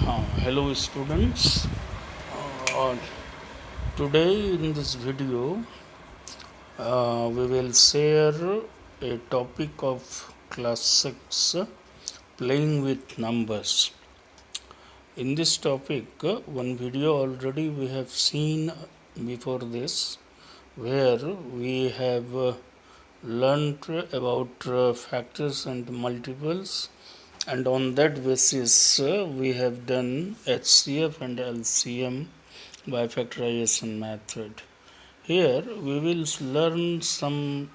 Hello students. Uh, Today in this video we will share a topic of class 6 playing with numbers. In this topic one video already we have seen before this, where we have learned about factors and multiples, and on that basis we have done HCF and LCM by factorization method. Here we will learn some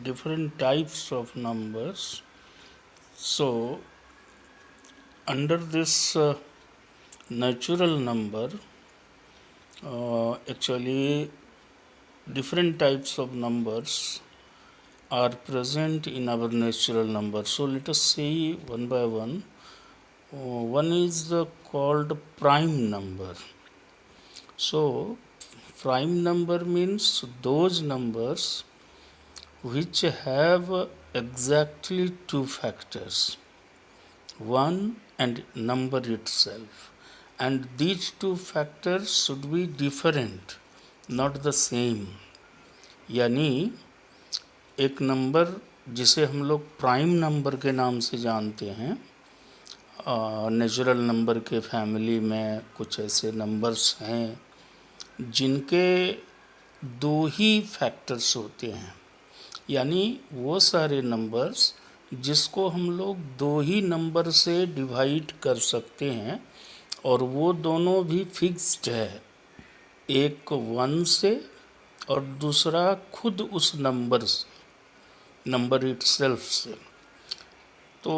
different types of numbers. So under this natural number, actually different types of numbers are present in our natural number. So let us see one by one. One is called prime number. So prime number means those numbers which have exactly two factors, one and number itself, and these two factors should be different, not the same. यानी एक number जिसे हम लोग prime number के नाम से जानते हैं, नेचुरल नंबर के फैमिली में कुछ ऐसे नंबर्स हैं जिनके दो ही फैक्टर्स होते हैं, यानी वो सारे नंबर्स जिसको हम लोग दो ही नंबर से डिवाइड कर सकते हैं और वो दोनों भी फिक्स्ड है, एक 1 से और दूसरा खुद उस नंबर से, नंबर इटसेल्फ से। तो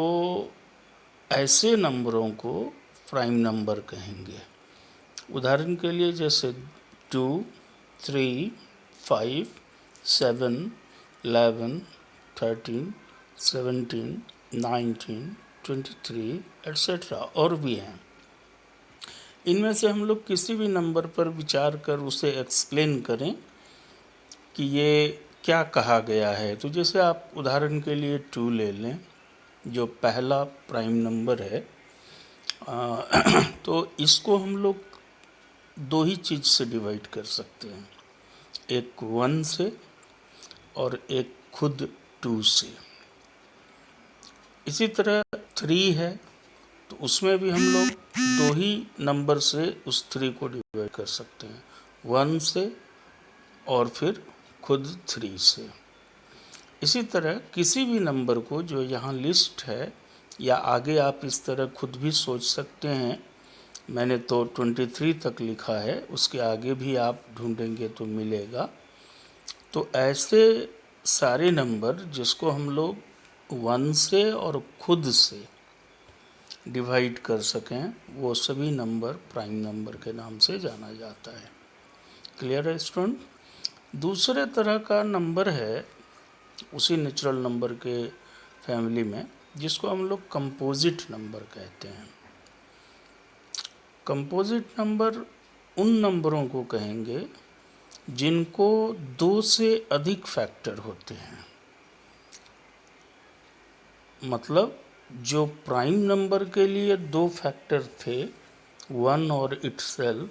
ऐसे नंबरों को प्राइम नंबर कहेंगे। उदाहरण के लिए जैसे 2, 3, 5, 7, 11, 13, 17, 19, 23 एट्सेट्रा और भी हैं। इनमें से हम लोग किसी भी नंबर पर विचार कर उसे एक्सप्लेन करें कि ये क्या कहा गया है। तो जैसे आप उदाहरण के लिए 2 ले लें, जो पहला प्राइम नंबर है। तो इसको हम लोग दो ही चीज़ से डिवाइड कर सकते हैं, एक 1 से और एक खुद 2 से। इसी तरह 3 है, तो उसमें भी हम लोग दो ही नंबर से उस 3 को डिवाइड कर सकते हैं, 1 से और फिर खुद 3 से। इसी तरह किसी भी नंबर को जो यहाँ लिस्ट है, या आगे आप इस तरह खुद भी सोच सकते हैं, मैंने तो 23 तक लिखा है, उसके आगे भी आप ढूंढेंगे तो मिलेगा। तो ऐसे सारे नंबर जिसको हम लोग 1 से और खुद से डिवाइड कर सकें, वो सभी नंबर प्राइम नंबर के नाम से जाना जाता है। क्लियर है स्टूडेंट? दूसरे तरह का नंबर है उसी नेचुरल नंबर के फैमिली में, जिसको हम लोग कंपोजिट नंबर कहते हैं। कंपोजिट नंबर उन नंबरों को कहेंगे जिनको 2 से अधिक फैक्टर होते हैं। मतलब जो प्राइम नंबर के लिए 2 फैक्टर थे, 1 और इटसेल्फ,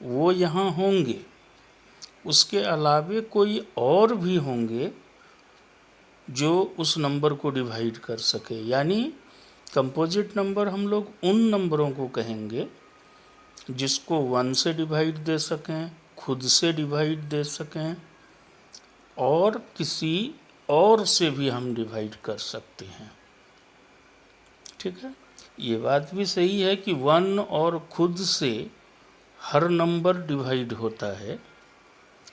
वो यहाँ होंगे। उसके अलावे कोई और भी होंगे जो उस नंबर को डिवाइड कर सके। यानी कंपोजिट नंबर हम लोग उन नंबरों को कहेंगे जिसको 1 से डिवाइड दे सकें, खुद से डिवाइड दे सकें, और किसी और से भी हम डिवाइड कर सकते हैं। ठीक है, ये बात भी सही है कि 1 और खुद से हर नंबर डिवाइड होता है,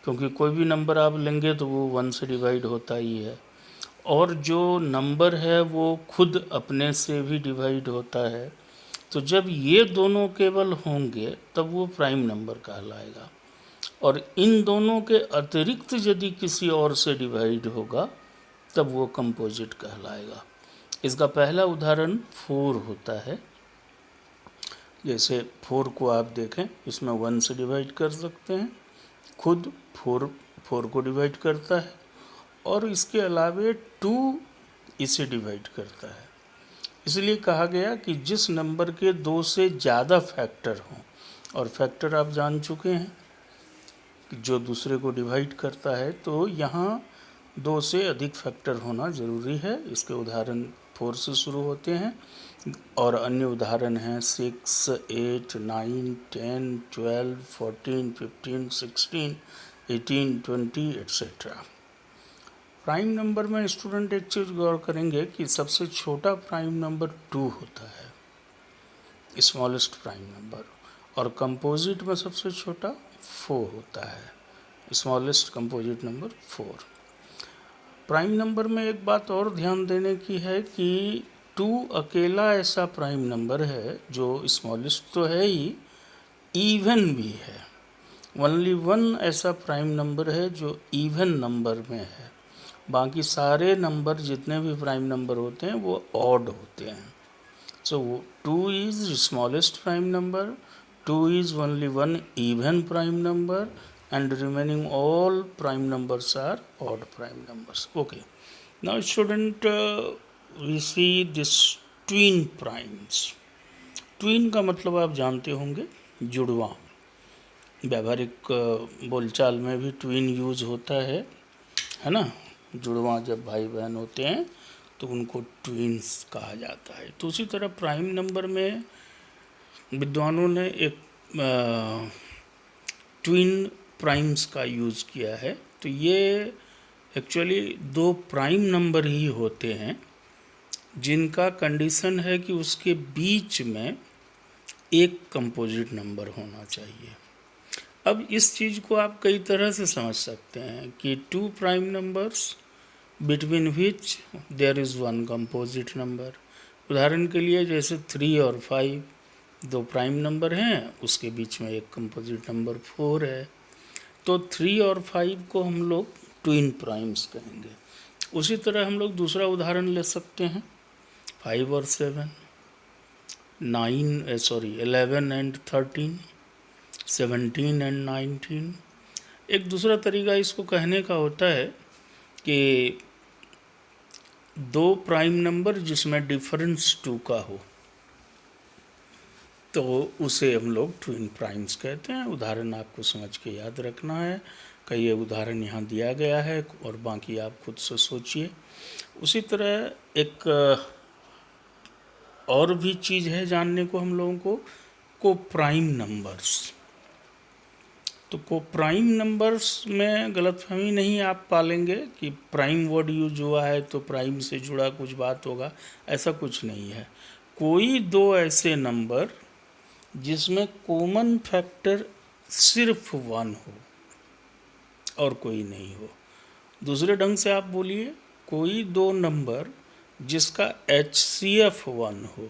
क्योंकि कोई भी नंबर आप लेंगे तो वो 1 से डिवाइड होता ही है, और जो नंबर है वो खुद अपने से भी डिवाइड होता है। तो जब ये दोनों केवल होंगे तब वो प्राइम नंबर कहलाएगा, और इन दोनों के अतिरिक्त यदि किसी और से डिवाइड होगा तब वो कंपोजिट कहलाएगा। इसका पहला उदाहरण 4 होता है। जैसे 4 को आप देखें, इसमें 1 से डिवाइड कर सकते हैं, खुद 4 को डिवाइड करता है, और इसके अलावे 2 इसे डिवाइड करता है। इसलिए कहा गया कि जिस नंबर के 2 से ज़्यादा फैक्टर हों, और फैक्टर आप जान चुके हैं कि जो दूसरे को डिवाइड करता है, तो यहाँ 2 से अधिक फैक्टर होना ज़रूरी है। इसके उदाहरण 4 से शुरू होते हैं और अन्य उदाहरण हैं 6, 8, 9, 10, 12, 14, 15, 16, 18, 20 एट्सेट्रा। प्राइम नंबर में स्टूडेंट एक चीज़ गौर करेंगे कि सबसे छोटा प्राइम नंबर 2 होता है, स्मॉलेस्ट प्राइम नंबर, और कंपोजिट में सबसे छोटा 4 होता है, smallest composite number 4। Prime number में एक बात और ध्यान देने की है कि 2 अकेला ऐसा प्राइम नंबर है जो स्मॉलेस्ट तो है ही, इवन भी है। ओनली 1 ऐसा प्राइम नंबर है जो इवन नंबर में है। बाकी सारे नंबर जितने भी प्राइम नंबर होते हैं वो ऑड होते हैं। सो 2 is smallest prime number, 2 is only one even prime number, and remaining all prime numbers are odd prime numbers. Okay, now student, we see this twin primes. twin का मतलब आप जानते होंगे, जुड़वा। व्यावहारिक बोलचाल में भी ट्विन यूज होता है ना। जुड़वा जब भाई बहन होते हैं तो उनको ट्विन्स कहा जाता है। तो उसी तरह प्राइम नंबर में विद्वानों ने एक ट्विन प्राइम्स का यूज़ किया है। तो ये एक्चुअली 2 प्राइम नंबर ही होते हैं जिनका कंडीशन है कि उसके बीच में एक कंपोजिट नंबर होना चाहिए। अब इस चीज़ को आप कई तरह से समझ सकते हैं कि 2 prime numbers between which there is 1 composite number. उदाहरण के लिए जैसे 3 और 5 2 प्राइम नंबर हैं, उसके बीच में एक कंपोजिट नंबर 4 है, तो 3 और 5 को हम लोग ट्विन प्राइम्स कहेंगे। उसी तरह हम लोग दूसरा उदाहरण ले सकते हैं 5 और 7, 11 एंड 13, 17 एंड 19। एक दूसरा तरीका इसको कहने का होता है कि 2 प्राइम नंबर जिसमें डिफरेंस 2 का हो, तो उसे हम लोग ट्विन प्राइम्स कहते हैं। उदाहरण आपको समझ के याद रखना है। कई उदाहरण यहाँ दिया गया है और बाकी आप खुद से सोचिए। उसी तरह एक और भी चीज़ है जानने को हम लोगों को प्राइम नंबर्स। तो को प्राइम नंबर्स में गलतफहमी नहीं आप पालेंगे कि प्राइम वर्ड यूज हुआ है तो प्राइम से जुड़ा कुछ बात होगा, ऐसा कुछ नहीं है। कोई 2 ऐसे नंबर जिसमें कॉमन फैक्टर सिर्फ 1 हो और कोई नहीं हो। दूसरे ढंग से आप बोलिए, कोई 2 नंबर जिसका HCF 1 हो,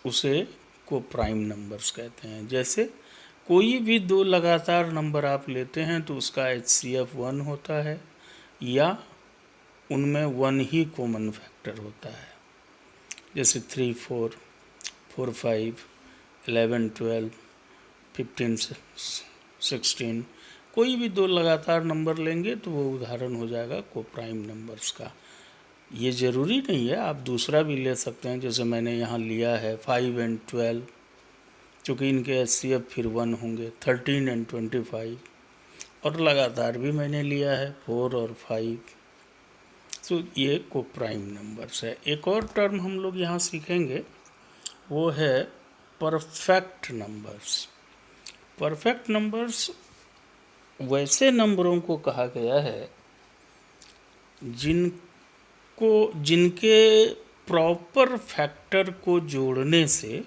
उसे को प्राइम नंबर्स कहते हैं। जैसे कोई भी 2 लगातार नंबर आप लेते हैं तो उसका HCF 1 होता है, या उनमें 1 ही कॉमन फैक्टर होता है। जैसे 3, 4, 4, 5, 11, 12, 15, 16, कोई भी 2 लगातार नंबर लेंगे तो वो उदाहरण हो जाएगा को प्राइम नंबर्स का। ये ज़रूरी नहीं है, आप दूसरा भी ले सकते हैं, जैसे मैंने यहाँ लिया है 5 एंड 12, चूँकि इनके HCF फिर 1 होंगे, 13 एंड 25, और लगातार भी मैंने लिया है 4 और 5। तो ये को प्राइम नंबर्स है। एक और टर्म हम लोग यहाँ सीखेंगे, वो है परफेक्ट नंबर्स। परफेक्ट नंबर्स वैसे नंबरों को कहा गया है जिनके प्रॉपर फैक्टर को जोड़ने से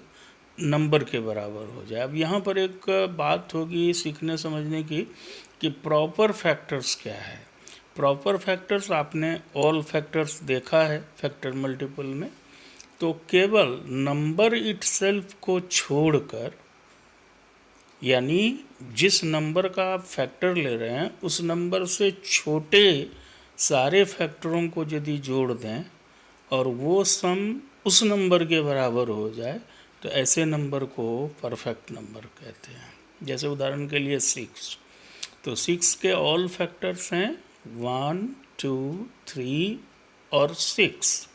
नंबर के बराबर हो जाए। अब यहाँ पर एक बात होगी सीखने समझने की कि प्रॉपर फैक्टर्स क्या है। प्रॉपर फैक्टर्स आपने ऑल फैक्टर्स देखा है फैक्टर मल्टीपल में, तो केवल नंबर इटसेल्फ को छोड़कर, यानी जिस नंबर का आप फैक्टर ले रहे हैं उस नंबर से छोटे सारे फैक्टरों को यदि जोड़ दें और वो सम उस नंबर के बराबर हो जाए तो ऐसे नंबर को परफेक्ट नंबर कहते हैं। जैसे उदाहरण के लिए 6, तो 6 के ऑल फैक्टर्स हैं 1, 2, 3 और 6।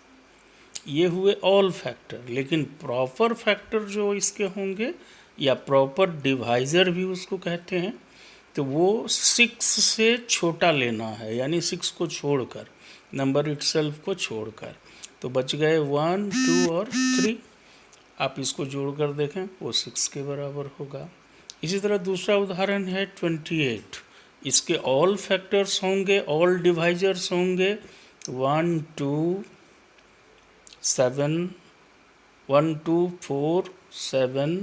ये हुए ऑल फैक्टर, लेकिन प्रॉपर फैक्टर जो इसके होंगे या प्रॉपर डिवाइज़र भी उसको कहते हैं, तो वो 6 से छोटा लेना है, यानी 6 को छोड़कर, नंबर इटसेल्फ को छोड़कर। तो बच गए 1, 2 और 3। आप इसको जोड़कर देखें, वो 6 के बराबर होगा। इसी तरह दूसरा उदाहरण है 28। इसके ऑल फैक्टर्स होंगे, ऑल डिवाइजर्स होंगे 1, 2, 7, 1, 2, 4, 7,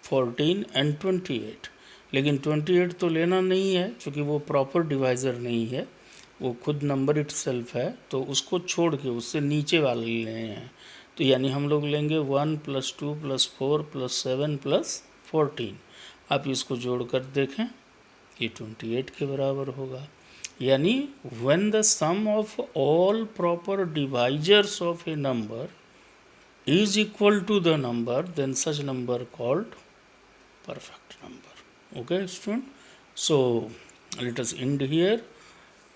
14 एंड 28। लेकिन 28 तो लेना नहीं है, क्योंकि वो प्रॉपर डिवाइज़र नहीं है, वो खुद नंबर इटसेल्फ है, तो उसको छोड़ के उससे नीचे वाले लेने हैं। तो यानी हम लोग लेंगे 1 + 2 + 4 + 7 + 14। आप इसको जोड़कर देखें, ये 28 के बराबर होगा। यानी when the sum of all proper divisors of a number is equal to the number, then such number called perfect number. Okay student, so let us end here.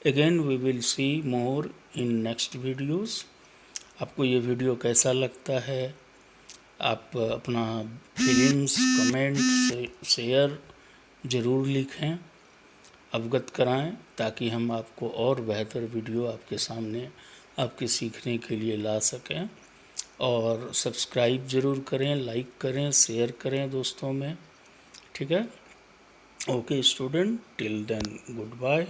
Again we will see more in next videos. आपको ये video कैसा लगता है, आप अपना feelings comment share ज़रूर लिखें, अवगत कराएं, ताकि हम आपको और बेहतर वीडियो आपके सामने आपके सीखने के लिए ला सकें। और सब्सक्राइब ज़रूर करें, लाइक करें, शेयर करें दोस्तों में। ठीक है, okay student, till then good bye.